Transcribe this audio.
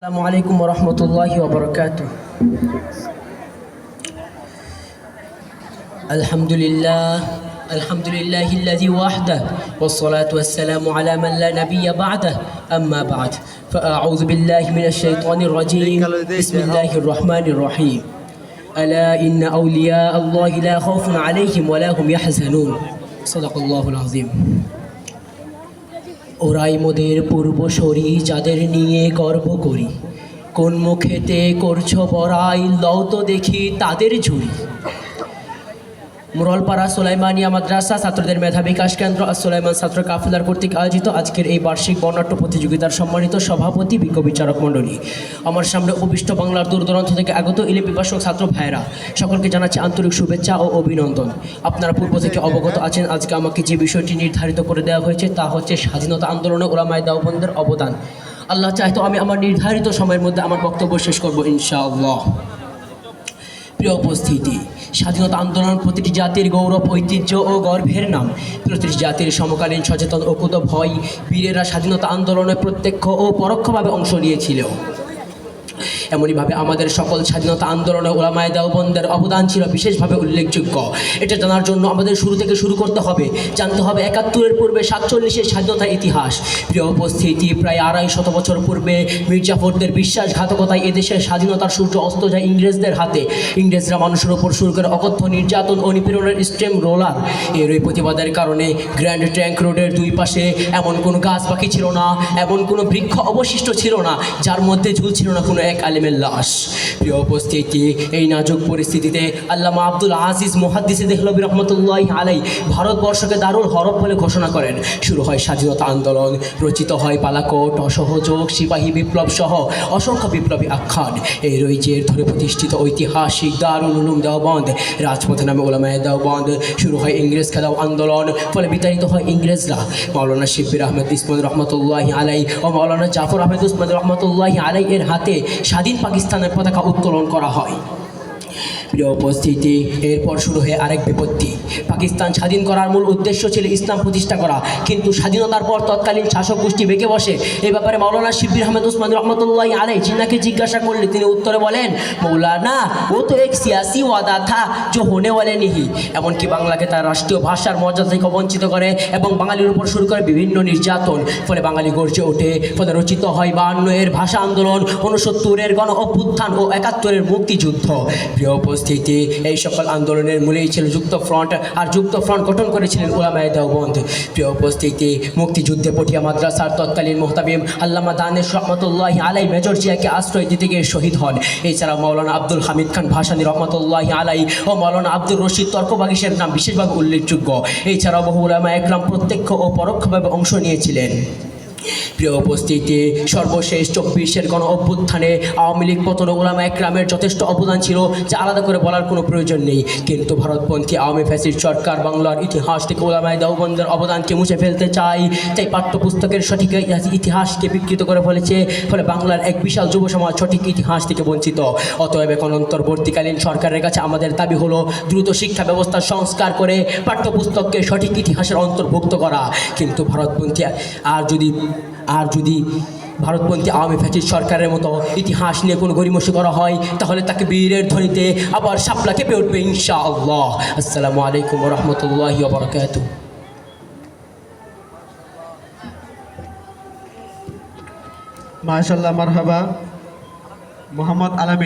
السلام عليكم ورحمة الله وبركاته. الحمد لله الذي وحده والصلاة والسلام على من لا نبي بعده. أما بعد فأعوذ بالله من الشيطان الرجيم. بسم الله الرحمن الرحيم. ألا إن أولياء الله لا خوف عليهم ولا هم يحزنون. صدق الله العظيم. ওরাই মোদের পূর্বসূরি, যাদের নিয়ে গর্ব করি। কোন মুখেতে করছো বড়াই, লও তো দেখি তাদের ঝুড়ি। মুরলপাড়া সুলাইমানিয়া মাদ্রাসা ছাত্রদের মেধা বিকাশ কেন্দ্র আর সুলাইমান ছাত্র কাফেলার কর্তৃক আয়োজিত আজকের এই বার্ষিক বর্ণাঢ্য প্রতিযোগিতার সম্মানিত সভাপতি, বিজ্ঞ বিচারক মণ্ডলী, আমার সামনে উপবিষ্ট বাংলার দূর দূরান্ত থেকে আগত ইলিম পিপাসক ছাত্র ভাইরা, সকলকে জানাচ্ছি আন্তরিক শুভেচ্ছা ও অভিনন্দন। আপনারা পূর্ব থেকে অবগত আছেন, আজকে আমাকে যে বিষয়টি নির্ধারিত করে দেওয়া হয়েছে তা হচ্ছে স্বাধীনতা আন্দোলনে উলামায়ে দেওবন্দের অবদান। আল্লাহ চাইতো আমি আমার নির্ধারিত সময়ের মধ্যে আমার বক্তব্য শেষ করব ইনশাআল্লাহ। প্রিয় উপস্থিতি, স্বাধীনতা আন্দোলন প্রতিটি জাতির গৌরব, ঐতিহ্য ও গর্বের নাম। প্রতিটি জাতির সমকালীন সচেতন ও কুতভয় বীরেরা স্বাধীনতা আন্দোলনে প্রত্যক্ষ ও পরোক্ষভাবে অংশ নিয়েছিল। এমনইভাবে আমাদের সকল স্বাধীনতা আন্দোলনে উলামায়ে দেওবন্দের অবদান ছিল বিশেষভাবে উল্লেখযোগ্য। এটা জানার জন্য আমাদের শুরু থেকে শুরু করতে হবে, জানতে হবে ৭১-এর পূর্বে ৪৭-এর স্বাধীনতার ইতিহাস। প্রিয় উপস্থিতি, প্রায় ২৫০ বছর পূর্বে মির্জাফরদের বিশ্বাসঘাতকতায় এদেশের স্বাধীনতার সূর্য অস্ত যায় ইংরেজদের হাতে। ইংরেজরা মানুষের ওপর শুরু করে অকথ্য নির্যাতন ও নিপীড়নের স্টেম রোলার। এরই প্রতিবাদের কারণে গ্র্যান্ড ট্র্যাঙ্ক রোডের দুই পাশে এমন কোনো গাছ পাখি ছিল না, এমন কোনো বৃক্ষ অবশিষ্ট ছিল না যার মধ্যে ঝুলছিল না কোনো এক আলেমের লাশ। প্রিয় উপস্থিতি, এই নাজুক পরিস্থিতিতে আল্লামা আব্দুল আজিজ মুহাদ্দিস দেহলভী রহমতুল্লাহি আলাইহি ভারতবর্ষকে দারুল হরব বলে ঘোষণা করেন। শুরু হয় স্বাধীনতা আন্দোলন, রচিত হয় পালাকোট, অসহযোগ, সিপাহী বিপ্লব সহ অসংখ্য বিপ্লবী আখ্যান। এই রইজের ধরে প্রতিষ্ঠিত ঐতিহাসিক দারুল উলুম দেওবন্দ, রাজপথে নামে উলামায়ে দেওবন্দ। শুরু হয় ইংরেজ খেলাও আন্দোলন, ফলে বিতাড়িত হয় ইংরেজরা। মাওলানা শিব্বির আহমেদ উসমানী রহমতুল্লাহি আলাইহি ও মাওলানা জাফর আহমেদ উসমানী রহমতুল্লাহি আলাইহি এর হাতে স্বাধীন পাকিস্তানের পতাকা উত্তোলন করা হয়। প্রিয় উপস্থিতি, এরপর শুরু হয়ে আরেক বিপত্তি। পাকিস্তান স্বাধীন করার মূল উদ্দেশ্য ছিল ইসলাম প্রতিষ্ঠা করা, কিন্তু স্বাধীনতার পর তৎকালীন শাসক গোষ্ঠী বেঁকে বসে। এই ব্যাপারে মাওলানা শিব্বির আহমেদ উসমানী রহমতুল্লাহি আলাইহি জিন্নাকে জিজ্ঞাসা করলে তিনি উত্তরে বলেন, মৌলানা ও তো এক সিয়াসি ওয়াদা থা जो होने वाले नहीं। এমনকি বাংলাকে তার রাষ্ট্রীয় ভাষার মর্যাদা থেকে বঞ্চিত করে এবং বাঙালির উপর শুরু করে বিভিন্ন নির্যাতন। ফলে বাঙালি গর্জে ওঠে। ফলে রচিত হয় ৫২-এর ভাষা আন্দোলন, ৬৯-এর গণ অভ্যুত্থান ও ৭১-এর মুক্তিযুদ্ধ। প্রিয় উপস্থিতি, এই সকল আন্দোলনের মূলেই ছিল যুক্ত ফ্রন্ট, আর যুক্ত ফ্রন্ট গঠন করেছিলেন উলামায়ে দেওবন্দ। প্রিয় উপস্থিতি, মুক্তিযুদ্ধে পটিয়া মাদ্রাসার তৎকালীন মুহতামিম আল্লামা দানেশ রহমতুল্লাহি আলাইহি মেজর জিয়াকে আশ্রয় দিতে গিয়ে শহীদ হন। এছাড়াও মাওলানা আব্দুল হামিদ খান ভাসানী রহমতুল্লাহি আলাইহি ও মাওলানা আব্দুর রশিদ তর্কবাগীশের নাম বিশেষভাবে উল্লেখযোগ্য। এছাড়াও বহু উলামা একরাম প্রত্যক্ষ ও পরোক্ষভাবে অংশ নিয়েছিলেন। প্রিয় উপস্থিতি, সর্বশেষ ২৪-এর গণ অভ্যুত্থানে আওয়ামী লীগ পতন উলামা একরামের যথেষ্ট অবদান ছিল, যা আলাদা করে বলার কোনো প্রয়োজন নেই। কিন্তু ভারতপন্থী আওয়ামী ফ্যাসিস্ট সরকার বাংলার ইতিহাস থেকে উলামায়ে দেওবন্দের অবদানকে মুছে ফেলতে চায়। তাই পাঠ্যপুস্তকের সঠিক ইতিহাসকে বিকৃত করে ফেলেছে। ফলে বাংলার এক বিশাল যুব সমাজ সঠিক ইতিহাস থেকে বঞ্চিত। অতএব এখন অন্তর্বর্তীকালীন সরকারের কাছে আমাদের দাবি হলো দ্রুত শিক্ষা ব্যবস্থার সংস্কার করে পাঠ্যপুস্তককে সঠিক ইতিহাসের অন্তর্ভুক্ত করা। কিন্তু যদি ভারতপন্থী আওয়ামী ফ্যাসিস্ট সরকারের মতো ইতিহাস নিয়ে কোনো গড়িমসি করা হয়, তাহলে তাকে বীরের ধ্বনিতে আবার শাপলা কেঁপে উঠবে ইনশাআল্লাহ। আসসালামু আলাইকুম ওয়া রাহমাতুল্লাহি ওয়া বারাকাতুহু। মাশাআল্লাহ, মারহাবা। মোহাম্মদ আলামিন।